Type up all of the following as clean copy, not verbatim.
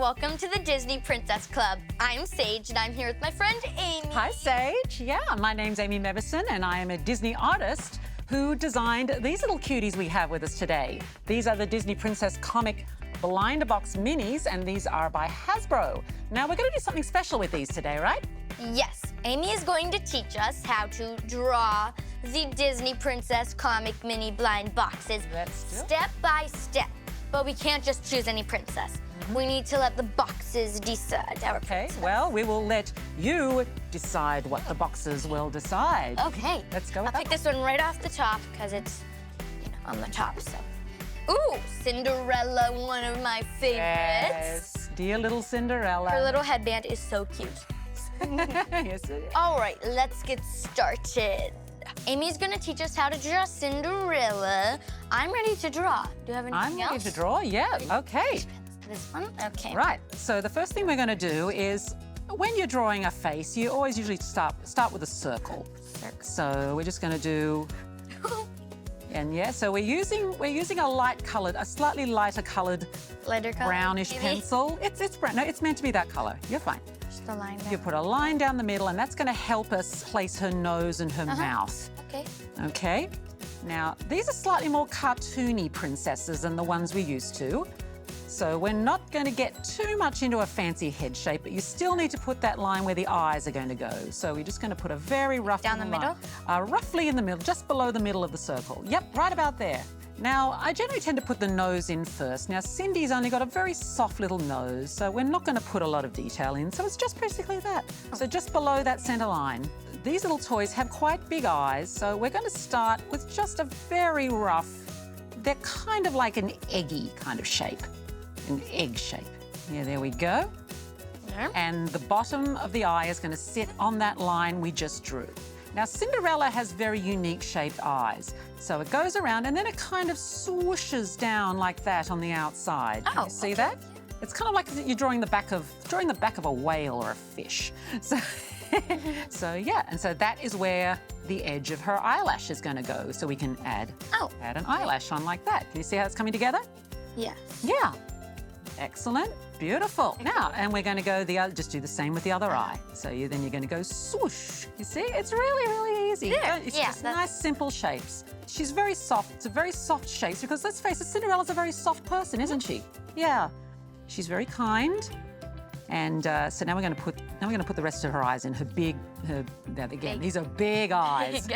welcome to the Disney Princess Club. I'm Sage and I'm here with my friend Amy. Hi, Sage. Yeah, my name's Amy Mebberson and I am a Disney artist who designed these little cuties we have with us today. These are the Disney Princess comic blind box minis and these are by Hasbro. Now we're going to do something special with these today, right? Yes, Amy is going to teach us how to draw the Disney Princess comic mini blind boxes step by step. But we can't just choose any princess. We need to let the boxes decide our princess. Okay, well, we will let you decide what the boxes will decide. Okay. Let's go with I'll pick this one right off the top because it's on the top, so. Ooh, Cinderella, one of my favorites. Yes, dear little Cinderella. Her little headband is so cute. Yes, it is. All right, let's get started. Amy's gonna teach us how to draw Cinderella. I'm ready to draw. Do you have anything else? I'm ready to draw, yeah, okay. This one? Okay. Right, so the first thing we're going to do is, when you're drawing a face, you always usually start with a circle. So we're just going to do, and yeah, so we're using a slightly lighter coloured, brownish pencil. It's brown. No, it's meant to be that colour. You're fine. Just a line down. You put a line down the middle, and that's going to help us place her nose and her mouth. Okay. Okay. Now these are slightly more cartoony princesses than the ones we used to. So we're not going to get too much into a fancy head shape, but you still need to put that line where the eyes are going to go. So we're just going to put a very rough down the middle? Roughly in the middle, just below the middle of the circle. Yep, right about there. Now, I generally tend to put the nose in first. Now, Cindy's only got a very soft little nose, so we're not going to put a lot of detail in. So it's just basically that. So just below that centre line. These little toys have quite big eyes, so we're going to start with just a very rough, they're kind of like an eggy kind of shape. An egg shape. Yeah, there we go. Yeah. And the bottom of the eye is going to sit on that line we just drew. Now, Cinderella has very unique shaped eyes. So it goes around and then it kind of swooshes down like that on the outside. Can you see that? It's kind of like you're drawing the back of a whale or a fish. So yeah, and so that is where the edge of her eyelash is going to go. So we can add an eyelash on like that. Can you see how it's coming together? Yes. Yeah. Excellent, beautiful. Now, and we're going to go just do the same with the other eye. So then you're going to go swoosh. You see, it's really, really easy. Yeah. It's just nice, simple shapes. She's very soft. It's a very soft shape because let's face it, Cinderella's a very soft person, isn't she? Yeah. She's very kind. And so now we're going to put the rest of her eyes in these are big eyes.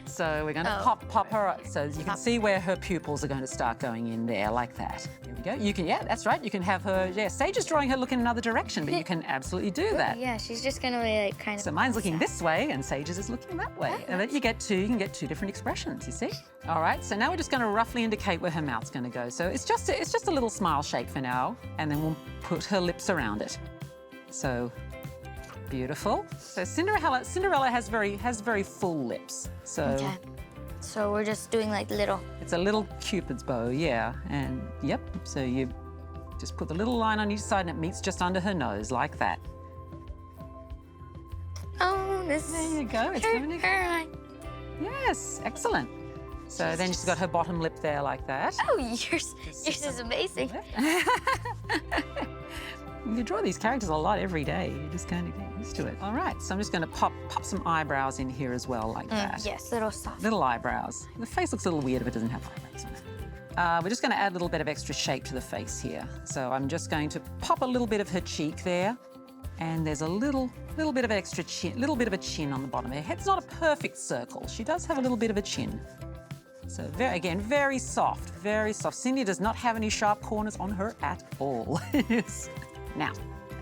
So we're going to pop her up so you can see where her pupils are going to start going in there like that. Here we go. You can, that's right. You can have her, Sage is drawing her look in another direction, but you can absolutely do that. Yeah, she's just going to be like kind of. So mine's looking this way and Sage's is looking that way. And then you can get two different expressions, you see? All right, so now we're just going to roughly indicate where her mouth's going to go. So it's just a little smile shape for now, and then we'll put her lips around it. So beautiful. So Cinderella has very full lips. So we're just doing like little. It's a little Cupid's bow, yeah. And yep. So you just put the little line on each side and it meets just under her nose like that. Oh, there you go. It's coming together. Yes, excellent. So then she's got her bottom lip there like that. Oh, yours is amazing. You draw these characters a lot every day. You just kind of get used to it. All right, so I'm just going to pop some eyebrows in here as well, like that. Yes, little soft. Little eyebrows. The face looks a little weird if it doesn't have eyebrows on it. We're just going to add a little bit of extra shape to the face here. So I'm just going to pop a little bit of her cheek there, and there's a little bit of extra chin, little bit of a chin on the bottom. Her head's not a perfect circle. She does have a little bit of a chin. So again, very soft, very soft. Cindy does not have any sharp corners on her at all. Now,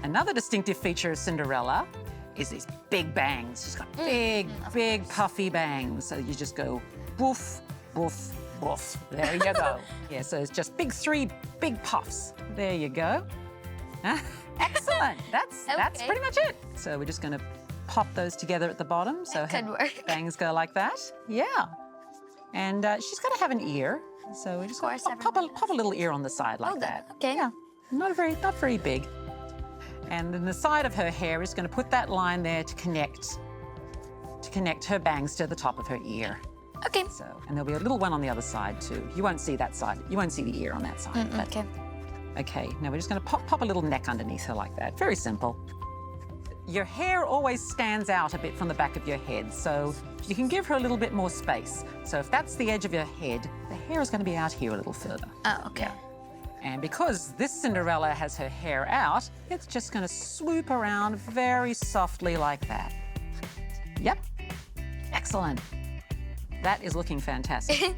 another distinctive feature of Cinderella is these big bangs. She's got big puffy bangs. So you just go boof, boof, boof. There you go. Yeah, so it's just three big puffs. There you go. Excellent. That's pretty much it. So we're just going to pop those together at the bottom. So her bangs go like that. Yeah. And she's got to have an ear. So we just pop a little ear on the side like that. Okay. Yeah. Not very big. And then the side of her hair is going to put that line there to connect her bangs to the top of her ear. Okay. So, and there'll be a little one on the other side too. You won't see that side. You won't see the ear on that side. Okay. Okay, now we're just going to pop a little neck underneath her like that. Very simple. Your hair always stands out a bit from the back of your head, so you can give her a little bit more space. So if that's the edge of your head, the hair is going to be out here a little further. Oh, okay. Yeah. And because this Cinderella has her hair out, it's just going to swoop around very softly like that. Yep. Excellent. That is looking fantastic.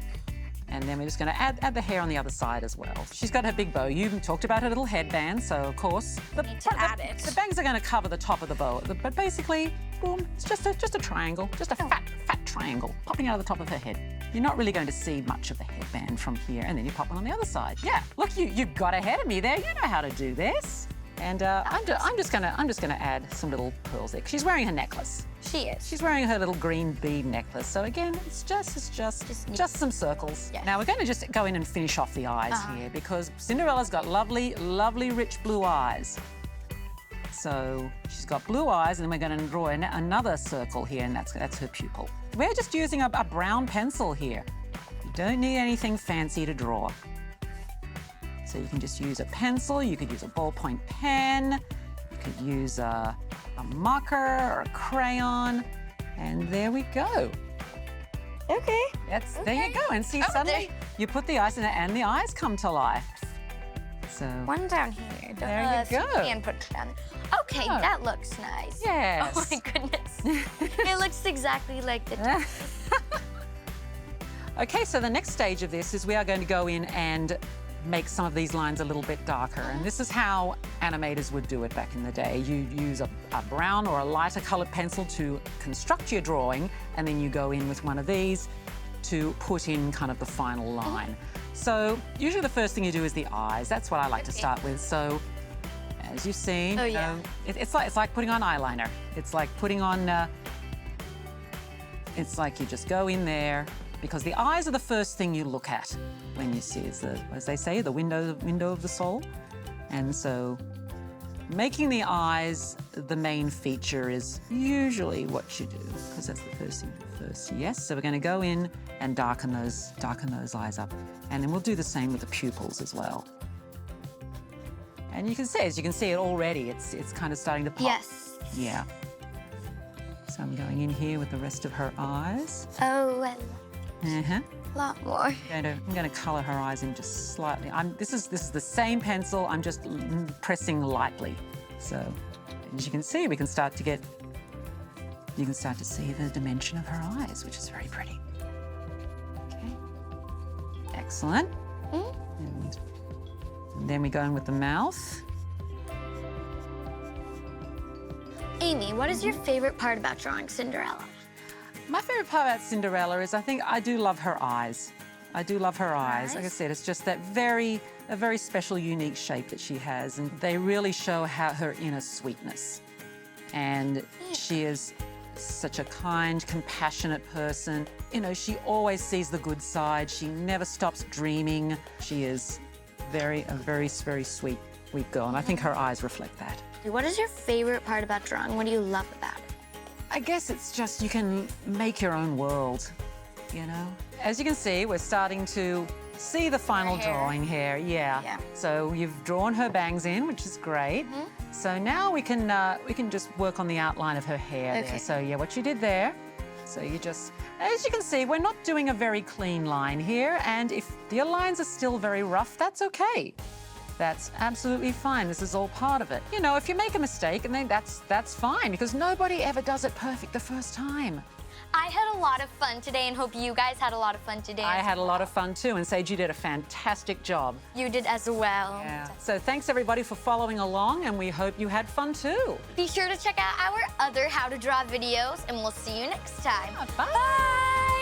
And then we're just going to add the hair on the other side as well. She's got her big bow. You talked about her little headband, so of course Need to add it. the bangs are going to cover the top of the bow. But basically, boom, it's just a triangle, just a fat triangle popping out of the top of her head. You're not really going to see much of the headband from here, and then you pop one on the other side. Yeah, look, you got ahead of me there. You know how to do this. And I'm just gonna add some little pearls there. She's wearing her necklace. She is. She's wearing her little green bead necklace. So again, it's just some circles. Yes. Now we're going to just go in and finish off the eyes here because Cinderella's got lovely, lovely, rich blue eyes. So she's got blue eyes, and then we're going to draw another circle here, and that's her pupil. We're just using a brown pencil here. You don't need anything fancy to draw. So you can just use a pencil, you could use a ballpoint pen, you could use a marker or a crayon, and there we go. Okay. There you go. And see, suddenly you put the eyes in there and the eyes come to life. So one down here. There you go. And put it down there. Okay, that looks nice. Yes. Oh my goodness. It looks exactly like the Okay, so the next stage of this is we are going to go in and make some of these lines a little bit darker. And this is how animators would do it back in the day. You use a brown or a lighter colored pencil to construct your drawing, and then you go in with one of these to put in kind of the final line. So usually the first thing you do is the eyes. That's what I like to start with. So as you've seen, it's like putting on eyeliner. It's like putting on, it's like you just go in there, because the eyes are the first thing you look at when you see, as they say, the window of the soul. And so making the eyes the main feature is usually what you do, because that's the first thing first. Yes, so we're going to go in and darken those eyes up. And then we'll do the same with the pupils as well. And you can see, as you can see it already, it's kind of starting to pop. Yes. Yeah. So I'm going in here with the rest of her eyes. Oh, well. Uh-huh. A lot more. I'm going to colour her eyes in just slightly. This is the same pencil. I'm just pressing lightly. So as you can see, you can start to see the dimension of her eyes, which is very pretty. Okay. Excellent. And then we go in with the mouth. Amy, what is your favorite part about drawing Cinderella? My favourite part about Cinderella is I do love her eyes. I do love her eyes. Like I said, it's just that a very special, unique shape that she has, and they really show her inner sweetness. And she is such a kind, compassionate person. You know, she always sees the good side. She never stops dreaming. She is a very, very sweet girl, and I think her eyes reflect that. What is your favorite part about drawing? What do you love about it? I guess it's just you can make your own world, you know? As you can see, we're starting to see the final drawing here. Yeah. So you've drawn her bangs in, which is great. So now we can just work on the outline of her hair there. So yeah, what you did there. So you just, as you can see, we're not doing a very clean line here, and if your lines are still very rough, that's okay. That's absolutely fine. This is all part of it. You know, if you make a mistake, and then that's fine, because nobody ever does it perfect the first time. I had a lot of fun today and hope you guys had a lot of fun today. I had a lot of fun too, and Sage, you did a fantastic job. You did as well. Yeah. So thanks everybody for following along, and we hope you had fun too. Be sure to check out our other How to Draw videos, and we'll see you next time. Bye.